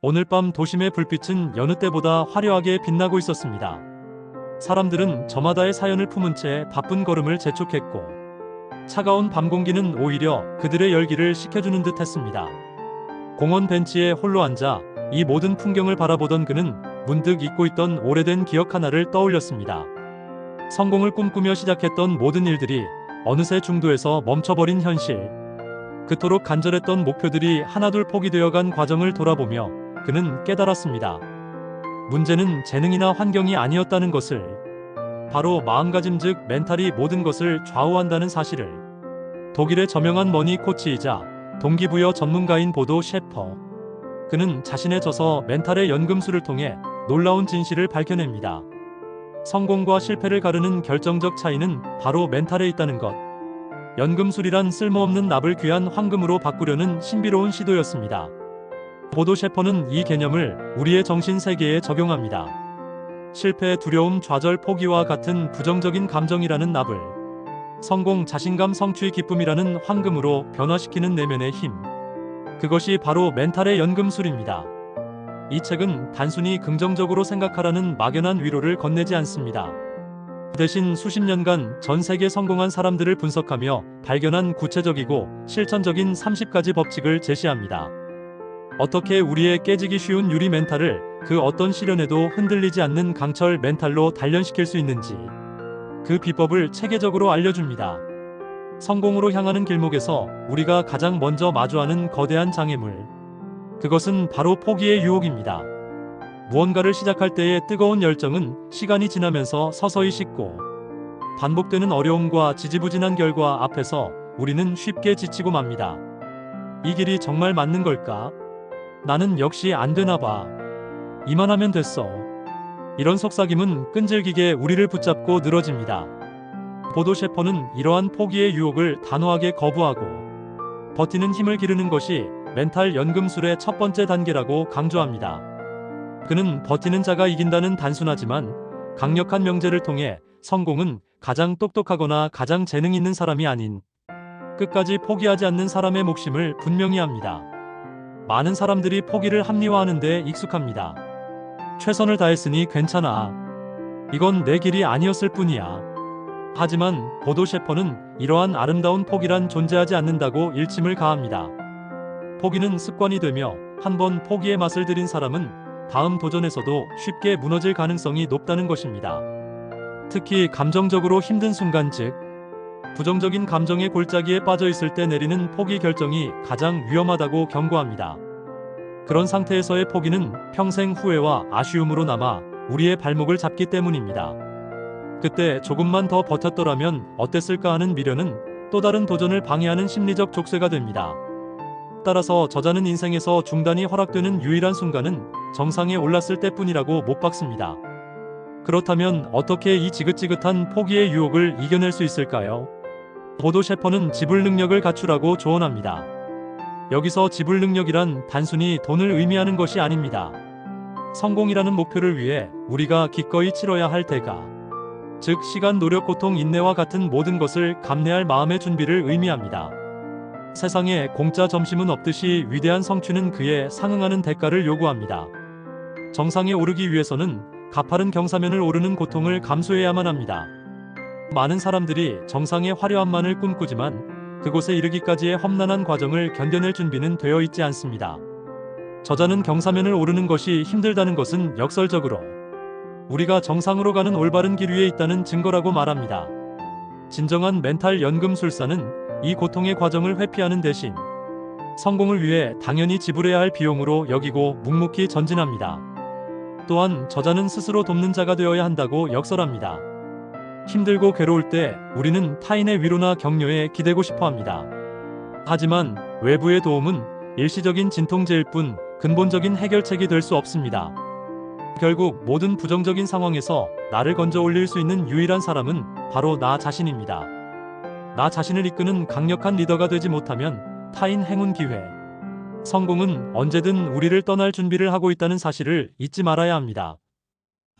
오늘 밤 도심의 불빛은 여느 때보다 화려하게 빛나고 있었습니다. 사람들은 저마다의 사연을 품은 채 바쁜 걸음을 재촉했고, 차가운 밤 공기는 오히려 그들의 열기를 식혀주는 듯 했습니다. 공원 벤치에 홀로 앉아 이 모든 풍경을 바라보던 그는 문득 잊고 있던 오래된 기억 하나를 떠올렸습니다. 성공을 꿈꾸며 시작했던 모든 일들이 어느새 중도에서 멈춰버린 현실. 그토록 간절했던 목표들이 하나둘 포기되어간 과정을 돌아보며 그는 깨달았습니다. 문제는 재능이나 환경이 아니었다는 것을, 바로 마음가짐 즉 멘탈이 모든 것을 좌우한다는 사실을. 독일의 저명한 머니 코치이자 동기부여 전문가인 보도 셰퍼. 그는 자신의 저서 멘탈의 연금술을 통해 놀라운 진실을 밝혀냅니다. 성공과 실패를 가르는 결정적 차이는 바로 멘탈에 있다는 것. 연금술이란 쓸모없는 납을 귀한 황금으로 바꾸려는 신비로운 시도였습니다. 보도 셰퍼는 이 개념을 우리의 정신 세계에 적용합니다. 실패, 두려움, 좌절, 포기와 같은 부정적인 감정이라는 납을 성공, 자신감, 성취, 기쁨이라는 황금으로 변화시키는 내면의 힘. 그것이 바로 멘탈의 연금술입니다. 이 책은 단순히 긍정적으로 생각하라는 막연한 위로를 건네지 않습니다. 대신 수십 년간 전 세계 성공한 사람들을 분석하며 발견한 구체적이고 실천적인 30가지 법칙을 제시합니다. 어떻게 우리의 깨지기 쉬운 유리 멘탈을 그 어떤 시련에도 흔들리지 않는 강철 멘탈로 단련시킬 수 있는지, 그 비법을 체계적으로 알려줍니다. 성공으로 향하는 길목에서 우리가 가장 먼저 마주하는 거대한 장애물, 그것은 바로 포기의 유혹입니다. 무언가를 시작할 때의 뜨거운 열정은 시간이 지나면서 서서히 식고, 반복되는 어려움과 지지부진한 결과 앞에서 우리는 쉽게 지치고 맙니다. 이 길이 정말 맞는 걸까? 나는 역시 안 되나 봐. 이만하면 됐어. 이런 속삭임은 끈질기게 우리를 붙잡고 늘어집니다. 보도 셰퍼는 이러한 포기의 유혹을 단호하게 거부하고 버티는 힘을 기르는 것이 멘탈 연금술의 첫 번째 단계라고 강조합니다. 그는 버티는 자가 이긴다는 단순하지만 강력한 명제를 통해 성공은 가장 똑똑하거나 가장 재능 있는 사람이 아닌 끝까지 포기하지 않는 사람의 몫임을 분명히 합니다. 많은 사람들이 포기를 합리화하는 데 익숙합니다. 최선을 다했으니 괜찮아. 이건 내 길이 아니었을 뿐이야. 하지만 보도 셰퍼는 이러한 아름다운 포기란 존재하지 않는다고 일침을 가합니다. 포기는 습관이 되며 한 번 포기의 맛을 들인 사람은 다음 도전에서도 쉽게 무너질 가능성이 높다는 것입니다. 특히 감정적으로 힘든 순간 즉 부정적인 감정의 골짜기에 빠져 있을 때 내리는 포기 결정이 가장 위험하다고 경고합니다. 그런 상태에서의 포기는 평생 후회와 아쉬움으로 남아 우리의 발목을 잡기 때문입니다. 그때 조금만 더 버텼더라면 어땠을까 하는 미련은 또 다른 도전을 방해하는 심리적 족쇄가 됩니다. 따라서 저자는 인생에서 중단이 허락되는 유일한 순간은 정상에 올랐을 때뿐이라고 못 박습니다. 그렇다면 어떻게 이 지긋지긋한 포기의 유혹을 이겨낼 수 있을까요? 보도 셰퍼는 지불 능력을 갖추라고 조언합니다. 여기서 지불 능력이란 단순히 돈을 의미하는 것이 아닙니다. 성공이라는 목표를 위해 우리가 기꺼이 치러야 할 대가, 즉 시간, 노력, 고통, 인내와 같은 모든 것을 감내할 마음의 준비를 의미합니다. 세상에 공짜 점심은 없듯이 위대한 성취는 그에 상응하는 대가를 요구합니다. 정상에 오르기 위해서는 가파른 경사면을 오르는 고통을 감수해야만 합니다. 많은 사람들이 정상의 화려함만을 꿈꾸지만 그곳에 이르기까지의 험난한 과정을 견뎌낼 준비는 되어 있지 않습니다. 저자는 경사면을 오르는 것이 힘들다는 것은 역설적으로 우리가 정상으로 가는 올바른 길 위에 있다는 증거라고 말합니다. 진정한 멘탈 연금술사는 이 고통의 과정을 회피하는 대신 성공을 위해 당연히 지불해야 할 비용으로 여기고 묵묵히 전진합니다. 또한 저자는 스스로 돕는 자가 되어야 한다고 역설합니다. 힘들고 괴로울 때 우리는 타인의 위로나 격려에 기대고 싶어 합니다. 하지만 외부의 도움은 일시적인 진통제일 뿐 근본적인 해결책이 될 수 없습니다. 결국 모든 부정적인 상황에서 나를 건져 올릴 수 있는 유일한 사람은 바로 나 자신입니다. 나 자신을 이끄는 강력한 리더가 되지 못하면 타인 행운 기회, 성공은 언제든 우리를 떠날 준비를 하고 있다는 사실을 잊지 말아야 합니다.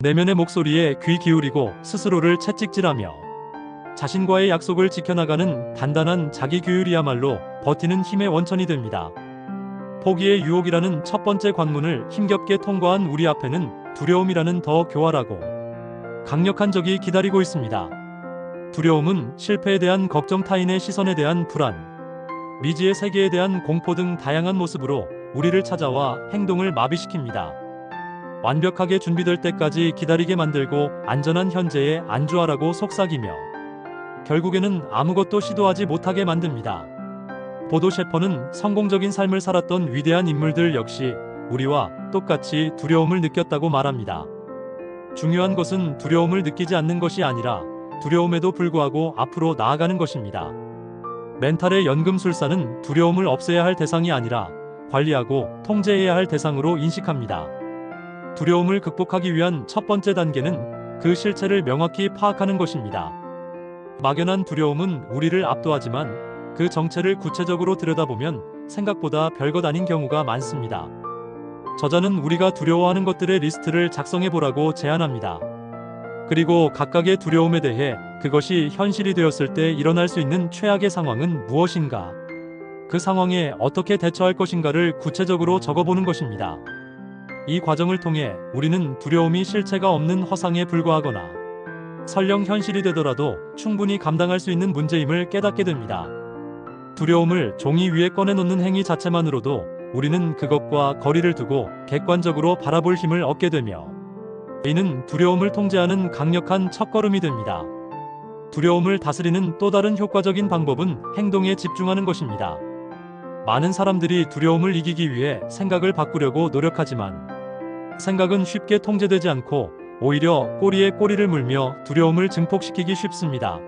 내면의 목소리에 귀 기울이고 스스로를 채찍질하며 자신과의 약속을 지켜나가는 단단한 자기 규율이야말로 버티는 힘의 원천이 됩니다. 포기의 유혹이라는 첫 번째 관문을 힘겹게 통과한 우리 앞에는 두려움이라는 더 교활하고 강력한 적이 기다리고 있습니다. 두려움은 실패에 대한 걱정, 타인의 시선에 대한 불안, 미지의 세계에 대한 공포 등 다양한 모습으로 우리를 찾아와 행동을 마비시킵니다. 완벽하게 준비될 때까지 기다리게 만들고 안전한 현재에 안주하라고 속삭이며 결국에는 아무것도 시도하지 못하게 만듭니다. 보도 셰퍼는 성공적인 삶을 살았던 위대한 인물들 역시 우리와 똑같이 두려움을 느꼈다고 말합니다. 중요한 것은 두려움을 느끼지 않는 것이 아니라 두려움에도 불구하고 앞으로 나아가는 것입니다. 멘탈의 연금술사는 두려움을 없애야 할 대상이 아니라 관리하고 통제해야 할 대상으로 인식합니다. 두려움을 극복하기 위한 첫 번째 단계는 그 실체를 명확히 파악하는 것입니다. 막연한 두려움은 우리를 압도하지만 그 정체를 구체적으로 들여다보면 생각보다 별것 아닌 경우가 많습니다. 저자는 우리가 두려워하는 것들의 리스트를 작성해보라고 제안합니다. 그리고 각각의 두려움에 대해 그것이 현실이 되었을 때 일어날 수 있는 최악의 상황은 무엇인가, 그 상황에 어떻게 대처할 것인가를 구체적으로 적어보는 것입니다. 이 과정을 통해 우리는 두려움이 실체가 없는 허상에 불과하거나 설령 현실이 되더라도 충분히 감당할 수 있는 문제임을 깨닫게 됩니다. 두려움을 종이 위에 꺼내놓는 행위 자체만으로도 우리는 그것과 거리를 두고 객관적으로 바라볼 힘을 얻게 되며 이는 두려움을 통제하는 강력한 첫걸음이 됩니다. 두려움을 다스리는 또 다른 효과적인 방법은 행동에 집중하는 것입니다. 많은 사람들이 두려움을 이기기 위해 생각을 바꾸려고 노력하지만 생각은 쉽게 통제되지 않고 오히려 꼬리에 꼬리를 물며 두려움을 증폭시키기 쉽습니다.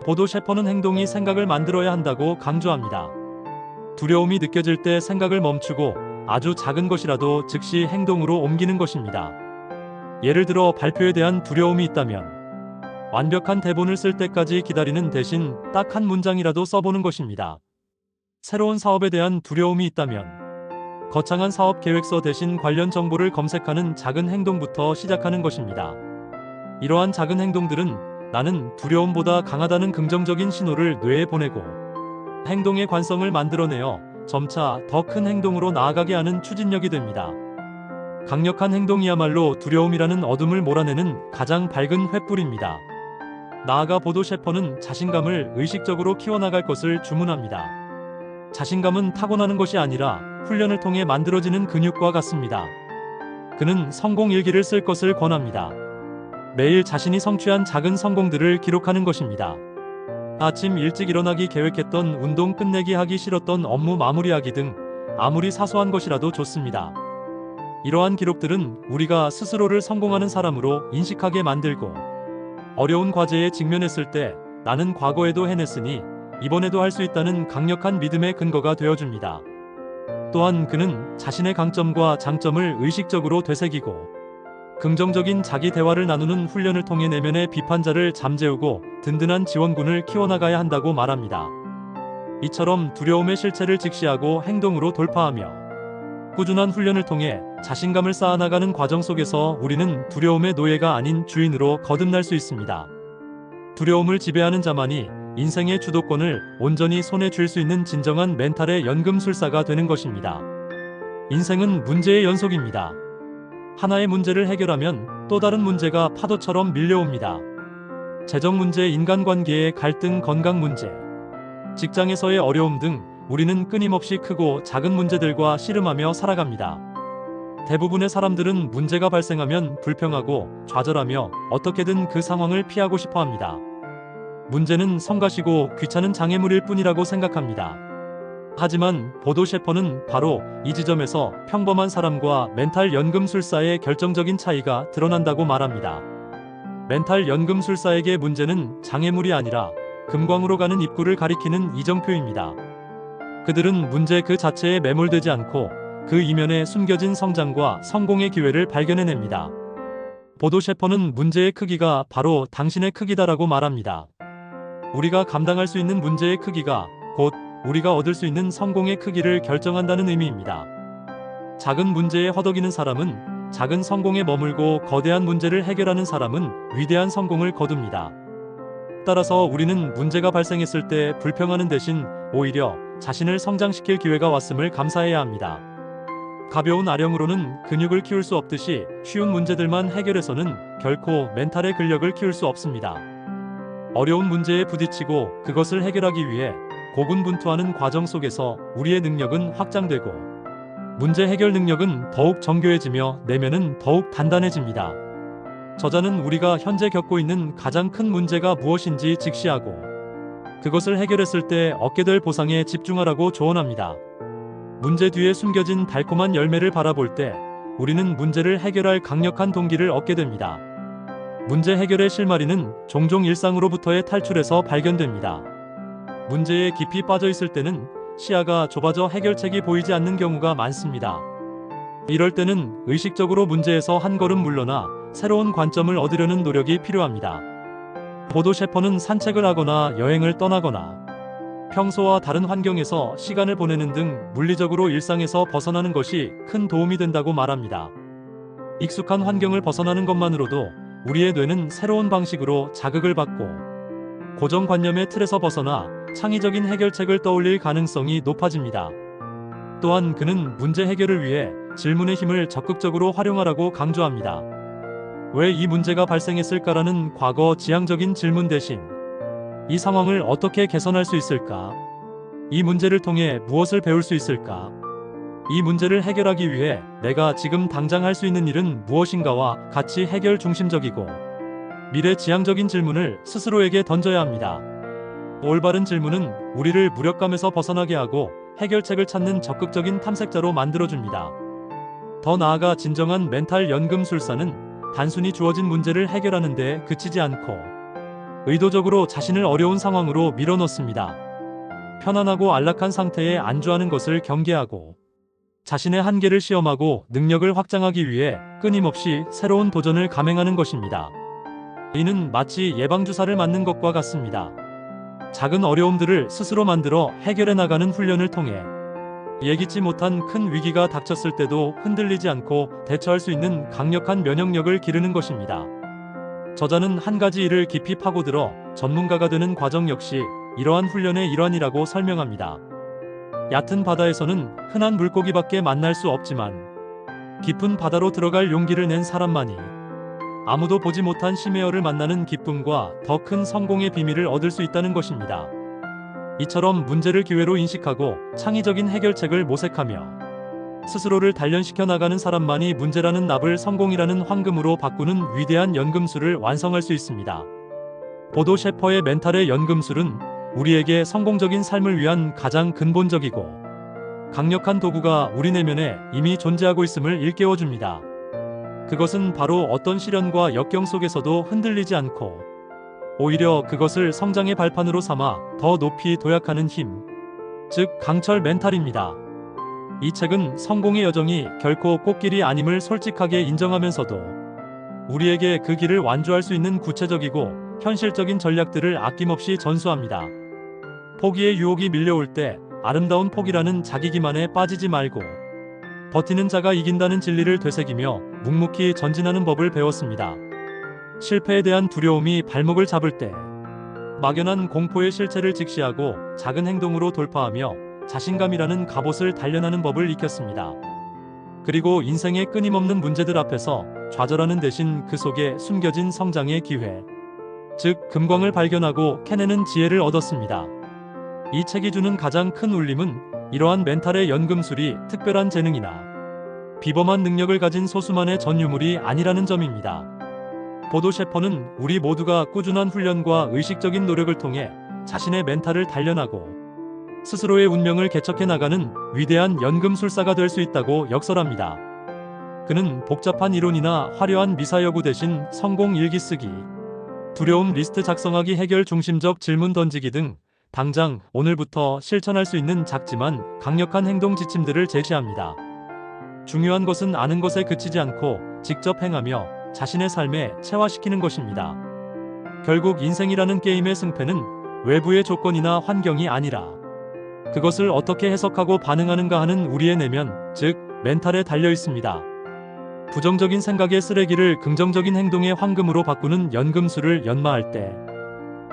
보도 셰퍼는 행동이 생각을 만들어야 한다고 강조합니다. 두려움이 느껴질 때 생각을 멈추고 아주 작은 것이라도 즉시 행동으로 옮기는 것입니다. 예를 들어 발표에 대한 두려움이 있다면 완벽한 대본을 쓸 때까지 기다리는 대신 딱 한 문장이라도 써보는 것입니다. 새로운 사업에 대한 두려움이 있다면 거창한 사업 계획서 대신 관련 정보를 검색하는 작은 행동부터 시작하는 것입니다. 이러한 작은 행동들은 나는 두려움보다 강하다는 긍정적인 신호를 뇌에 보내고 행동의 관성을 만들어내어 점차 더 큰 행동으로 나아가게 하는 추진력이 됩니다. 강력한 행동이야말로 두려움이라는 어둠을 몰아내는 가장 밝은 횃불입니다. 나아가 보도 셰퍼는 자신감을 의식적으로 키워나갈 것을 주문합니다. 자신감은 타고나는 것이 아니라 훈련을 통해 만들어지는 근육과 같습니다. 그는 성공 일기를 쓸 것을 권합니다. 매일 자신이 성취한 작은 성공들을 기록하는 것입니다. 아침 일찍 일어나기, 계획했던 운동 끝내기, 하기 싫었던 업무 마무리하기 등 아무리 사소한 것이라도 좋습니다. 이러한 기록들은 우리가 스스로를 성공하는 사람으로 인식하게 만들고 어려운 과제에 직면했을 때 나는 과거에도 해냈으니 이번에도 할 수 있다는 강력한 믿음의 근거가 되어줍니다. 또한 그는 자신의 강점과 장점을 의식적으로 되새기고 긍정적인 자기 대화를 나누는 훈련을 통해 내면의 비판자를 잠재우고 든든한 지원군을 키워나가야 한다고 말합니다. 이처럼 두려움의 실체를 직시하고 행동으로 돌파하며 꾸준한 훈련을 통해 자신감을 쌓아나가는 과정 속에서 우리는 두려움의 노예가 아닌 주인으로 거듭날 수 있습니다. 두려움을 지배하는 자만이 인생의 주도권을 온전히 손에 쥘 수 있는 진정한 멘탈의 연금술사가 되는 것입니다. 인생은 문제의 연속입니다. 하나의 문제를 해결하면 또 다른 문제가 파도처럼 밀려옵니다. 재정 문제, 인간관계의 갈등, 건강 문제, 직장에서의 어려움 등 우리는 끊임없이 크고 작은 문제들과 씨름하며 살아갑니다. 대부분의 사람들은 문제가 발생하면 불평하고 좌절하며 어떻게든 그 상황을 피하고 싶어 합니다. 문제는 성가시고 귀찮은 장애물일 뿐이라고 생각합니다. 하지만 보도 셰퍼는 바로 이 지점에서 평범한 사람과 멘탈 연금술사의 결정적인 차이가 드러난다고 말합니다. 멘탈 연금술사에게 문제는 장애물이 아니라 금광으로 가는 입구를 가리키는 이정표입니다. 그들은 문제 그 자체에 매몰되지 않고 그 이면에 숨겨진 성장과 성공의 기회를 발견해냅니다. 보도 셰퍼는 문제의 크기가 바로 당신의 크기다라고 말합니다. 우리가 감당할 수 있는 문제의 크기가 곧 우리가 얻을 수 있는 성공의 크기를 결정한다는 의미입니다. 작은 문제에 허덕이는 사람은 작은 성공에 머물고 거대한 문제를 해결하는 사람은 위대한 성공을 거둡니다. 따라서 우리는 문제가 발생했을 때 불평하는 대신 오히려 자신을 성장시킬 기회가 왔음을 감사해야 합니다. 가벼운 아령으로는 근육을 키울 수 없듯이 쉬운 문제들만 해결해서는 결코 멘탈의 근력을 키울 수 없습니다. 어려운 문제에 부딪히고 그것을 해결하기 위해 고군분투하는 과정 속에서 우리의 능력은 확장되고 문제 해결 능력은 더욱 정교해지며 내면은 더욱 단단해집니다. 저자는 우리가 현재 겪고 있는 가장 큰 문제가 무엇인지 직시하고 그것을 해결했을 때 얻게 될 보상에 집중하라고 조언합니다. 문제 뒤에 숨겨진 달콤한 열매를 바라볼 때 우리는 문제를 해결할 강력한 동기를 얻게 됩니다. 문제 해결의 실마리는 종종 일상으로부터의 탈출에서 발견됩니다. 문제에 깊이 빠져 있을 때는 시야가 좁아져 해결책이 보이지 않는 경우가 많습니다. 이럴 때는 의식적으로 문제에서 한 걸음 물러나 새로운 관점을 얻으려는 노력이 필요합니다. 보도 셰퍼는 산책을 하거나 여행을 떠나거나 평소와 다른 환경에서 시간을 보내는 등 물리적으로 일상에서 벗어나는 것이 큰 도움이 된다고 말합니다. 익숙한 환경을 벗어나는 것만으로도 우리의 뇌는 새로운 방식으로 자극을 받고 고정관념의 틀에서 벗어나 창의적인 해결책을 떠올릴 가능성이 높아집니다. 또한 그는 문제 해결을 위해 질문의 힘을 적극적으로 활용하라고 강조합니다. 왜 이 문제가 발생했을까라는 과거 지향적인 질문 대신 이 상황을 어떻게 개선할 수 있을까? 이 문제를 통해 무엇을 배울 수 있을까? 이 문제를 해결하기 위해 내가 지금 당장 할 수 있는 일은 무엇인가와 같이 해결 중심적이고 미래 지향적인 질문을 스스로에게 던져야 합니다. 올바른 질문은 우리를 무력감에서 벗어나게 하고 해결책을 찾는 적극적인 탐색자로 만들어줍니다. 더 나아가 진정한 멘탈 연금술사는 단순히 주어진 문제를 해결하는 데 그치지 않고 의도적으로 자신을 어려운 상황으로 밀어넣습니다. 편안하고 안락한 상태에 안주하는 것을 경계하고 자신의 한계를 시험하고 능력을 확장하기 위해 끊임없이 새로운 도전을 감행하는 것입니다. 이는 마치 예방주사를 맞는 것과 같습니다. 작은 어려움들을 스스로 만들어 해결해 나가는 훈련을 통해 예기치 못한 큰 위기가 닥쳤을 때도 흔들리지 않고 대처할 수 있는 강력한 면역력을 기르는 것입니다. 저자는 한 가지 일을 깊이 파고들어 전문가가 되는 과정 역시 이러한 훈련의 일환이라고 설명합니다. 얕은 바다에서는 흔한 물고기밖에 만날 수 없지만 깊은 바다로 들어갈 용기를 낸 사람만이 아무도 보지 못한 심해어를 만나는 기쁨과 더 큰 성공의 비밀을 얻을 수 있다는 것입니다. 이처럼 문제를 기회로 인식하고 창의적인 해결책을 모색하며 스스로를 단련시켜 나가는 사람만이 문제라는 납을 성공이라는 황금으로 바꾸는 위대한 연금술을 완성할 수 있습니다. 보도 셰퍼의 멘탈의 연금술은 우리에게 성공적인 삶을 위한 가장 근본적이고 강력한 도구가 우리 내면에 이미 존재하고 있음을 일깨워줍니다. 그것은 바로 어떤 시련과 역경 속에서도 흔들리지 않고 오히려 그것을 성장의 발판으로 삼아 더 높이 도약하는 힘, 즉 강철 멘탈입니다. 이 책은 성공의 여정이 결코 꽃길이 아님을 솔직하게 인정하면서도 우리에게 그 길을 완주할 수 있는 구체적이고 현실적인 전략들을 아낌없이 전수합니다. 포기의 유혹이 밀려올 때 아름다운 포기라는 자기 기만에 빠지지 말고 버티는 자가 이긴다는 진리를 되새기며 묵묵히 전진하는 법을 배웠습니다. 실패에 대한 두려움이 발목을 잡을 때 막연한 공포의 실체를 직시하고 작은 행동으로 돌파하며 자신감이라는 갑옷을 단련하는 법을 익혔습니다. 그리고 인생의 끊임없는 문제들 앞에서 좌절하는 대신 그 속에 숨겨진 성장의 기회, 즉 금광을 발견하고 캐내는 지혜를 얻었습니다. 이 책이 주는 가장 큰 울림은 이러한 멘탈의 연금술이 특별한 재능이나 비범한 능력을 가진 소수만의 전유물이 아니라는 점입니다. 보도 셰퍼는 우리 모두가 꾸준한 훈련과 의식적인 노력을 통해 자신의 멘탈을 단련하고 스스로의 운명을 개척해 나가는 위대한 연금술사가 될 수 있다고 역설합니다. 그는 복잡한 이론이나 화려한 미사여구 대신 성공 일기 쓰기, 두려움 리스트 작성하기, 해결 중심적 질문 던지기 등 당장 오늘부터 실천할 수 있는 작지만 강력한 행동 지침들을 제시합니다. 중요한 것은 아는 것에 그치지 않고 직접 행하며 자신의 삶에 체화시키는 것입니다. 결국 인생이라는 게임의 승패는 외부의 조건이나 환경이 아니라 그것을 어떻게 해석하고 반응하는가 하는 우리의 내면, 즉 멘탈에 달려 있습니다. 부정적인 생각의 쓰레기를 긍정적인 행동의 황금으로 바꾸는 연금술을 연마할 때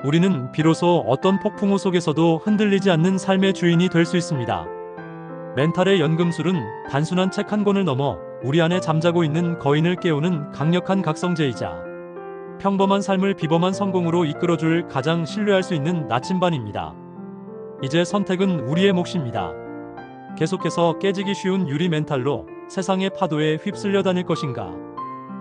우리는 비로소 어떤 폭풍우 속에서도 흔들리지 않는 삶의 주인이 될 수 있습니다. 멘탈의 연금술은 단순한 책 한 권을 넘어 우리 안에 잠자고 있는 거인을 깨우는 강력한 각성제이자 평범한 삶을 비범한 성공으로 이끌어줄 가장 신뢰할 수 있는 나침반입니다. 이제 선택은 우리의 몫입니다. 계속해서 깨지기 쉬운 유리 멘탈로 세상의 파도에 휩쓸려 다닐 것인가?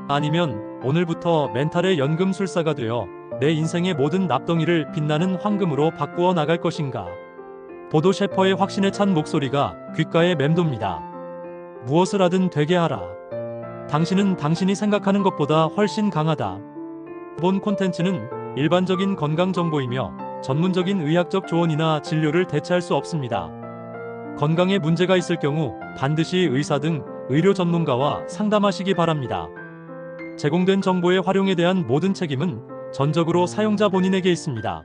아니면 오늘부터 멘탈의 연금술사가 되어 내 인생의 모든 납덩이를 빛나는 황금으로 바꾸어 나갈 것인가? 보도 셰퍼의 확신에 찬 목소리가 귓가에 맴돕니다. 무엇을 하든 되게 하라. 당신은 당신이 생각하는 것보다 훨씬 강하다. 본 콘텐츠는 일반적인 건강 정보이며 전문적인 의학적 조언이나 진료를 대체할 수 없습니다. 건강에 문제가 있을 경우 반드시 의사 등 의료 전문가와 상담하시기 바랍니다. 제공된 정보의 활용에 대한 모든 책임은 전적으로 사용자 본인에게 있습니다.